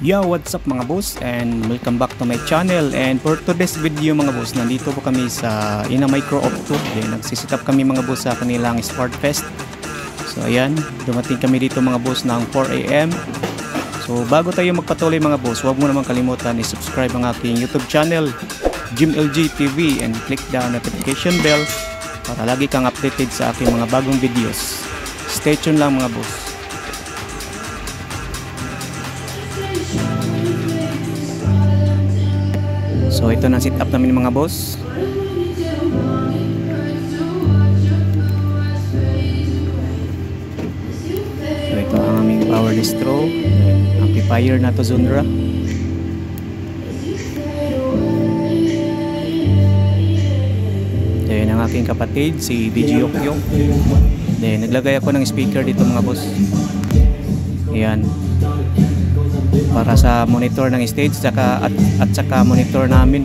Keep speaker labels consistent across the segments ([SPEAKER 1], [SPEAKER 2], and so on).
[SPEAKER 1] Yo, what's up mga boss, and welcome back to my channel. And for today's video mga boss, nandito po kami sa Ina Micro Opto. Nagsisit up kami mga boss sa kanilang Sport Fest. So ayan, dumating kami dito mga boss ng 4 AM. So bago tayo magpatuloy mga boss, huwag mo naman kalimutan i-subscribe ang aking YouTube channel, JimLG TV, and click the notification bell para lagi kang updated sa aking mga bagong videos. Stay tuned lang mga boss. So ito na sit up namin mga boss. So ito ang aming power distro, amplifier na to Zundra. Then ang aking kapatid si DJ Okyo. Then naglagay ako ng speaker dito mga boss. Ayan, para sa monitor ng stage at saka monitor namin.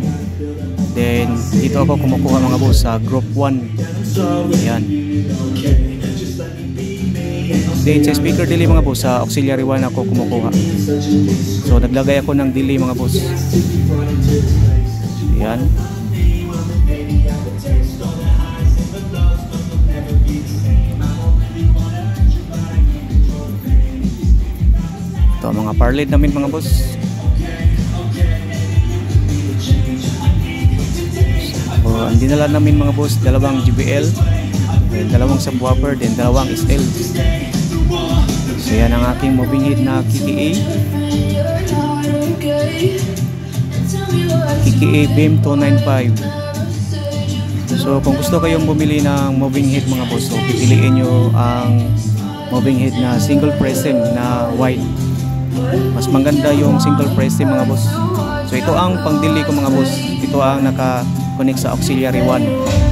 [SPEAKER 1] Then dito ako kumukuha mga boss sa group 1. Ayan. Then sa speaker delay mga boss, sa auxiliary 1 ako kumukuha. So naglagay ako ng delay mga boss. Ayan. Ito mga parled namin mga boss. So ang dinala namin mga boss, dalawang JBL, then dalawang subwoofer, then dalawang SL. So yan ang aking moving head na KKA BIM 295. So kung gusto kayong bumili ng moving head mga boss, so pipiliin nyo ang moving head na single prism na white. Mas maganda yung single prism mga boss. So ito ang pang-delay ko mga boss. Ito ang naka-connect sa auxiliary 1.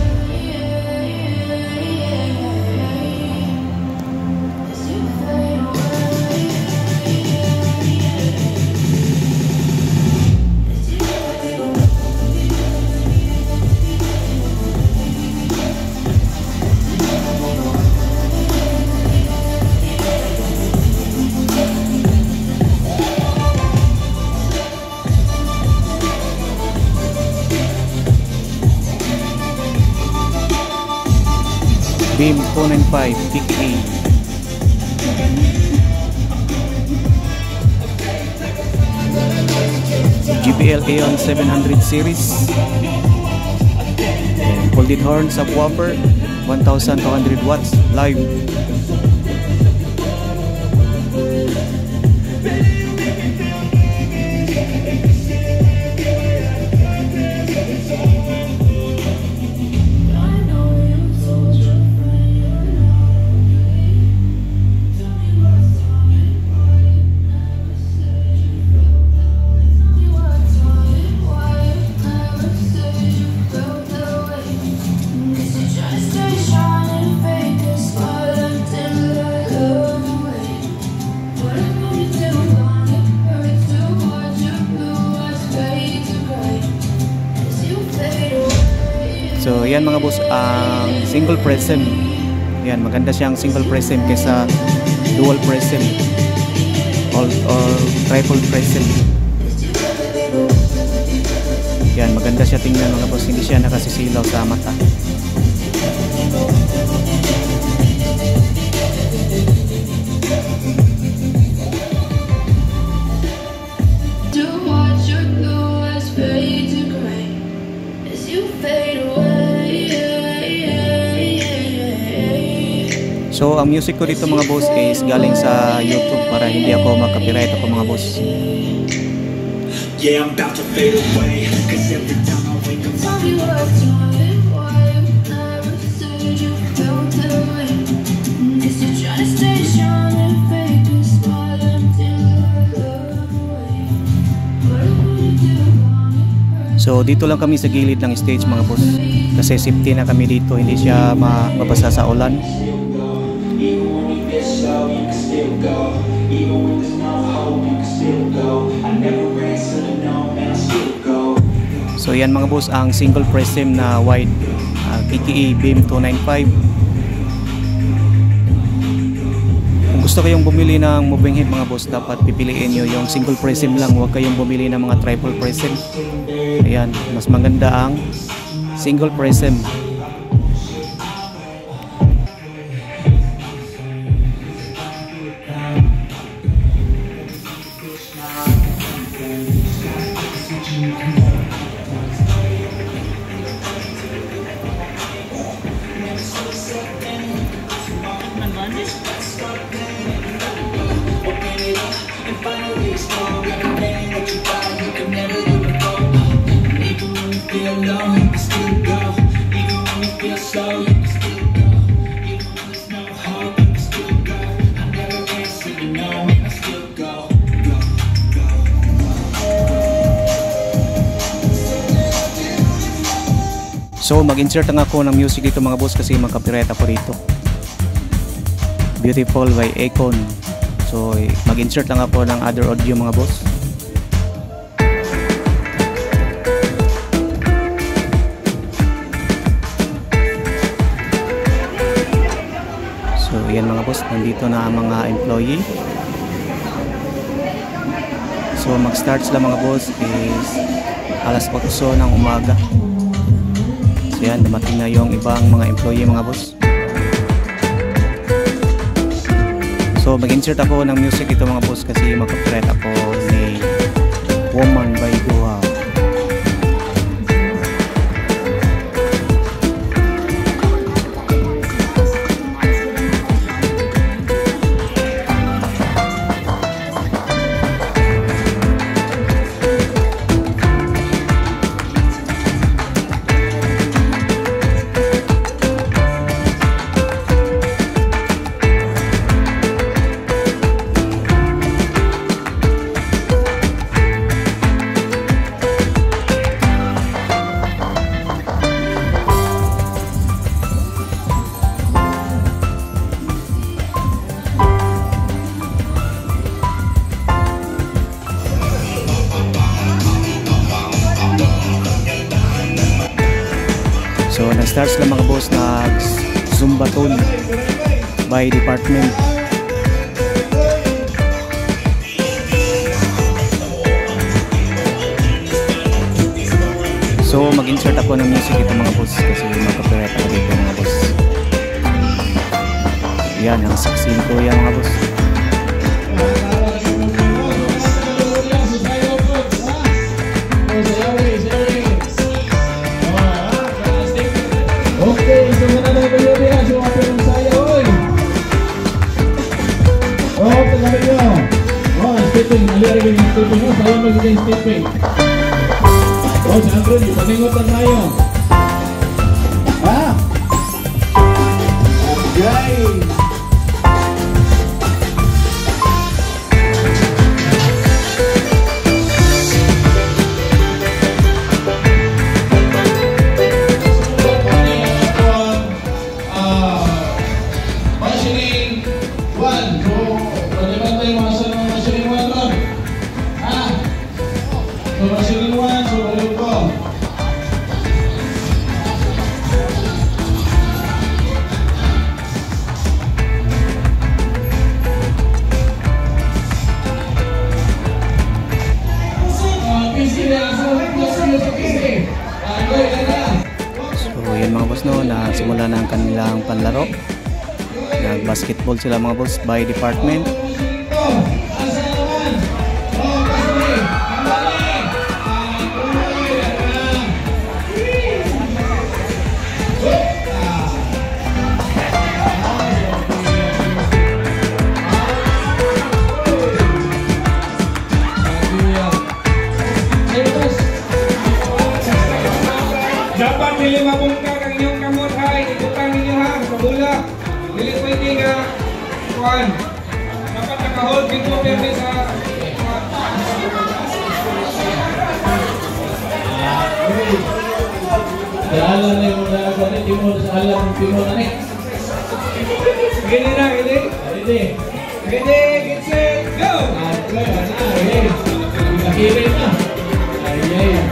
[SPEAKER 1] BIM 295 KKA. JBL Aeon 700 series. Folded horn subwoofer 1200 watts live. So yan mga boss, ang single prism. Yan, maganda siyang single prism kaysa dual prism or triple prism. Yan, maganda siya tingnan mga boss, hindi siya nakasisilaw sa mata. So ang music ko dito mga boss is galing sa YouTube para hindi ako mag-copyright ako mga boss. Yeah, I'm about to fade away cause every time I wake up tell me what's why I've never said you felt that way. Is you trying to stay strong and fake a smile until I look away. What would you do? So dito lang kami sa gilid ng stage mga boss kasi safety na kami dito, hindi siya mababasa sa ulan. So yan mga boss ang single prism na wide KKA BIM 295. gusto kayong bumili ng moving head mga boss, dapat pipiliin nyo yung single prism lang, huwag kayong bumili ng mga triple prism. Ayan, mas maganda ang single prism. So mag-insert lang ako ng music dito mga boss kasi mag-copyright ako dito. Beautiful by Akon. So mag-insert lang ako ng other audio mga boss. So yan mga boss, nandito na ang mga employee. So mag-start sila mga boss is alas 8 ng umaga. So yan, dumating na yung ibang mga employee mga boss. So mag-insert ako ng music ito mga boss kasi mag-copyright ako ni Woman by Dua. So na-start sila mga boss na Zumbaton by department. So mag-insert ako ng music ito mga boss kasi mag-copyright ako dito mga boss. Yan ang saksin ko yan mga boss.
[SPEAKER 2] Okay, so muna na kayo diyan sa mga pinunsayo, oy. Oh, pagkakit nyo. Oh, stepping, aliyari yung stepping mo, sayo magiging stepping. Oh, siyempre, paningotan tayo. Ha? Okay.
[SPEAKER 1] So yan mga boss no, simula na ang kanilang panlaro. Nag-basketball sila mga boss by department.
[SPEAKER 2] Dapat nilimabong ka ang inyong kamot ay ikutan ninyo ha, pabula. Dili pwede nga kuhan. Dapat naka-hold din mo pero sa Dala na yung dala ni Timon sa alam ng Timon na ni. Gini na, gini. Gini. Gini, get set, go! Ay, nakirin na. Ay. Ay.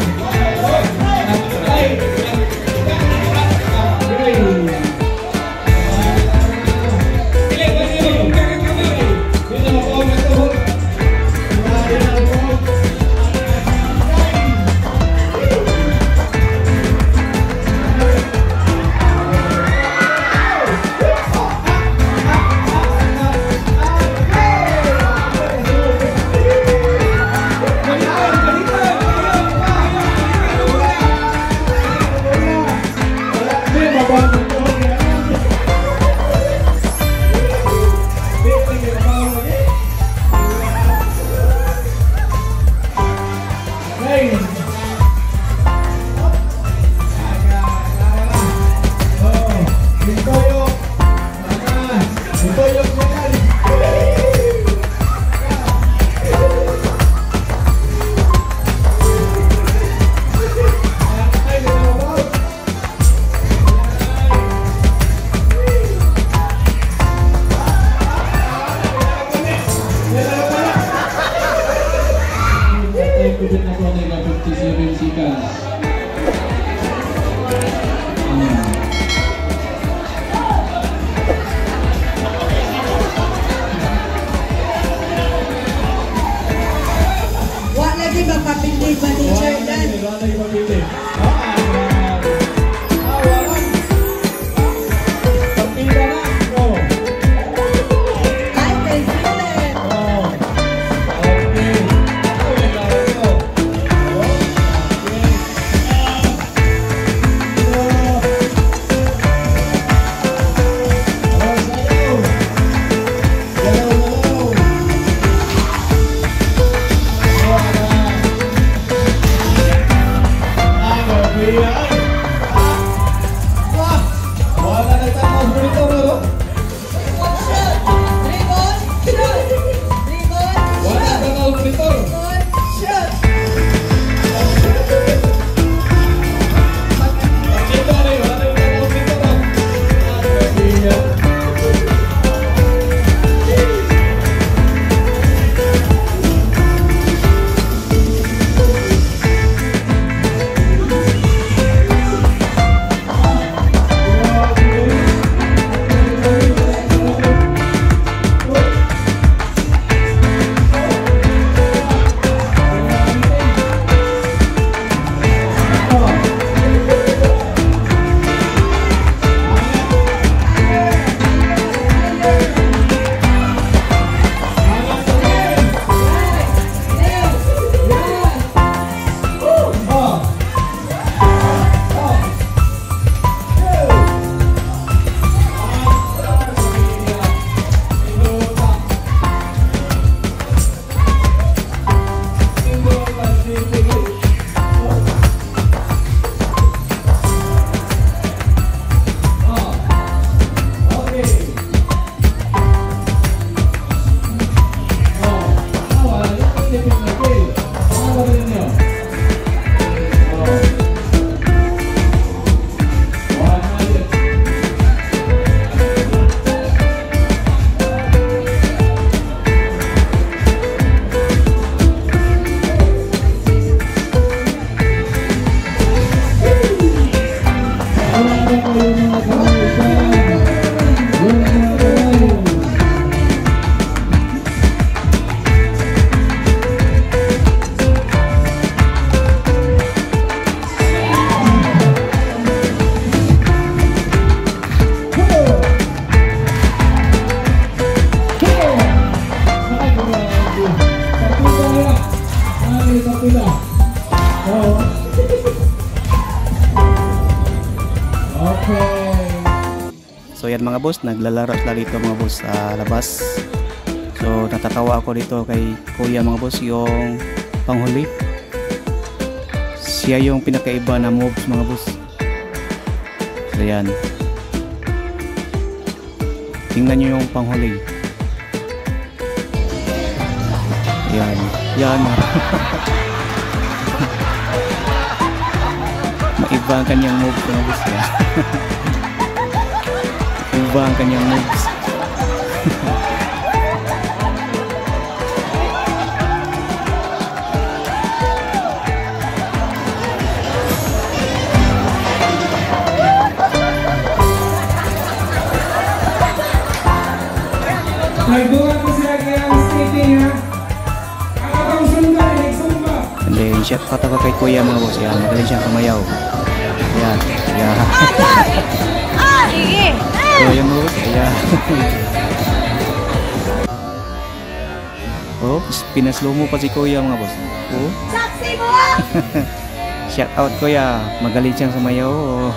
[SPEAKER 2] ko yung mga kamay dyan. Yung mga kamay.
[SPEAKER 1] So yan mga boss, naglalaro sila dito mga boss sa labas. So natatawa ako dito kay kuya mga boss, yung panghuli. Siya yung pinakaiba na moves mga boss. So yan. Tingnan nyo yung panghuli. Yan. Yan. Maiba ang kanyang moves mga boss. Yan. Iba ang kanyang moves.
[SPEAKER 2] Nagbuhat ko sila kaya ang skating ha. Kakabang sunda, nagsumba.
[SPEAKER 1] And then shot pa ako kay kuya mga boss. Yan, magaling siyang kamayaw. Yan. Yan.
[SPEAKER 3] Sige.
[SPEAKER 1] So yan mga boss. Yan. Oh, pinaslow mo pa si kuya mga boss. Oh.
[SPEAKER 3] Saksi mo!
[SPEAKER 1] Shout out kuya. Magaling siyang sumayaw. Oh.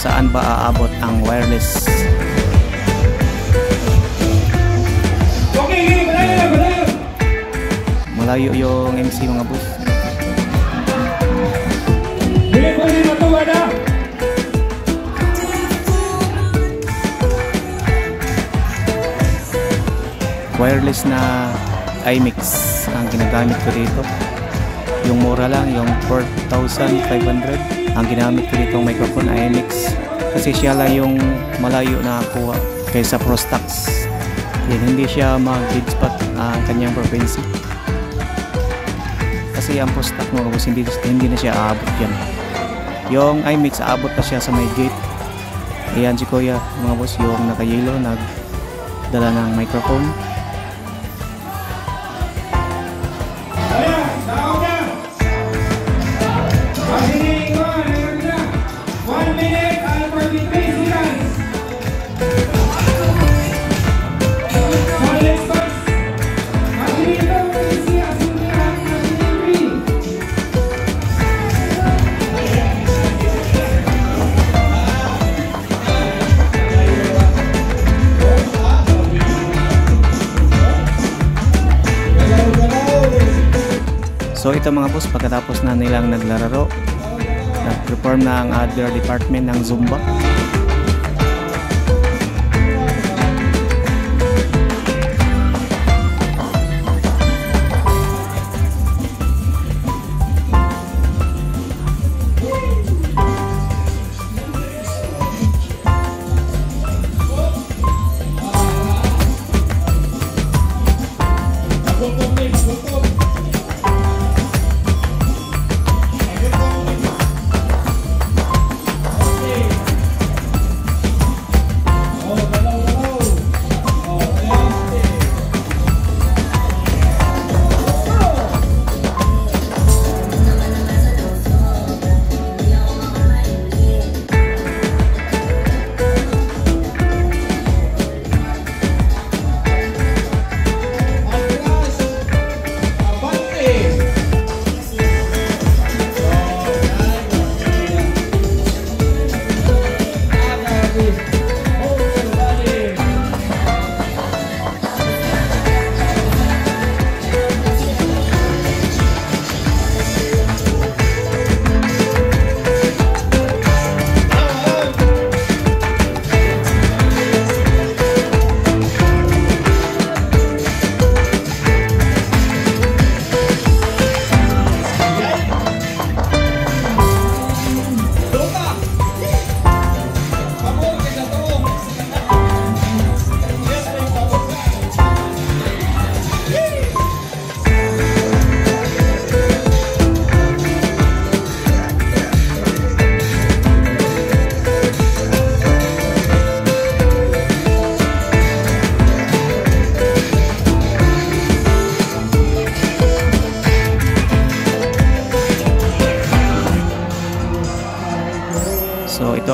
[SPEAKER 1] Saan ba aabot ang wireless?
[SPEAKER 2] Okay, malayo.
[SPEAKER 1] Malayo yung MC mga boss.
[SPEAKER 2] Hindi pa rin matuwa na.
[SPEAKER 1] Wireless na iMix ang ginagamit ko dito. Yung mura lang, yung 4,500. Ang ginamit ko dito microphone iMix kasi siya lang yung malayo na kuha kaysa Prostax. Yan, hindi siya mag-dead spot ang kanyang frequency kasi ang Prostax mga boss hindi na siya aabot yan. Yung iMix aabot pa siya sa may gate. Ayan si kuya mga boss, yung naka-yellow nagdala ng microphone. So ito mga boss, pagkatapos na nilang naglararo, nag-perform na ang other department ng Zumba.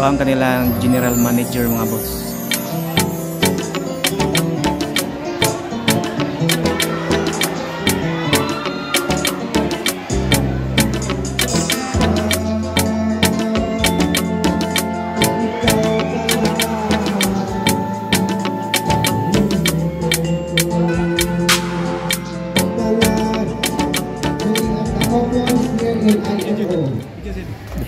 [SPEAKER 1] Ito ang kanilang general manager mga boss.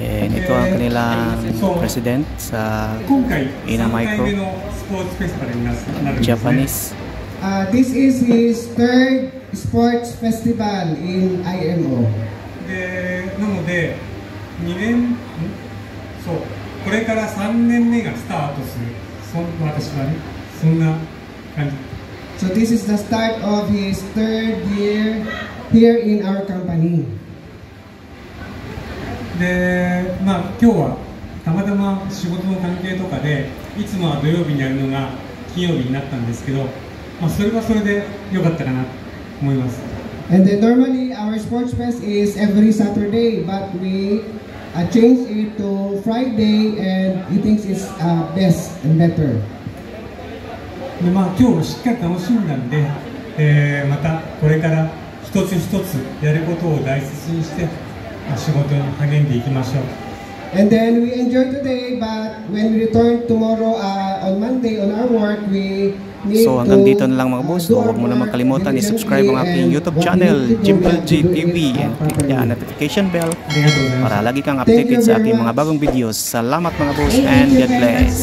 [SPEAKER 1] And ito ang kanilang president sa Ina Micro, Japanese.
[SPEAKER 3] This is his third sports festival in IMO.
[SPEAKER 4] でなので2年そうこれから3年目がスタートする私はねそんな感じ
[SPEAKER 3] So this is the start of his third year here in our company.
[SPEAKER 4] でまあ今日はたまたま仕事の関係とかでいつもは土曜日にやるのが金曜日になったんですけど、まあ、それはそれで良かったかなと思います。
[SPEAKER 3] And then normally our sports fest is every Saturday, but we changed it to Friday, and he thinks it's best and better.
[SPEAKER 4] でまあ今日しっかり楽しんだんで、またこれから一つ一つやることを大切にして仕事に励んでいきましょう。
[SPEAKER 3] And then we enjoy today, but when we return tomorrow on Monday on our work, we need
[SPEAKER 1] So hanggang dito na lang mga boss. So huwag mo naman kalimutan i-subscribe ang aking YouTube channel, JimLG TV, and click the notification bell para lagi kang updated sa aking mga bagong videos. Salamat mga boss and God bless.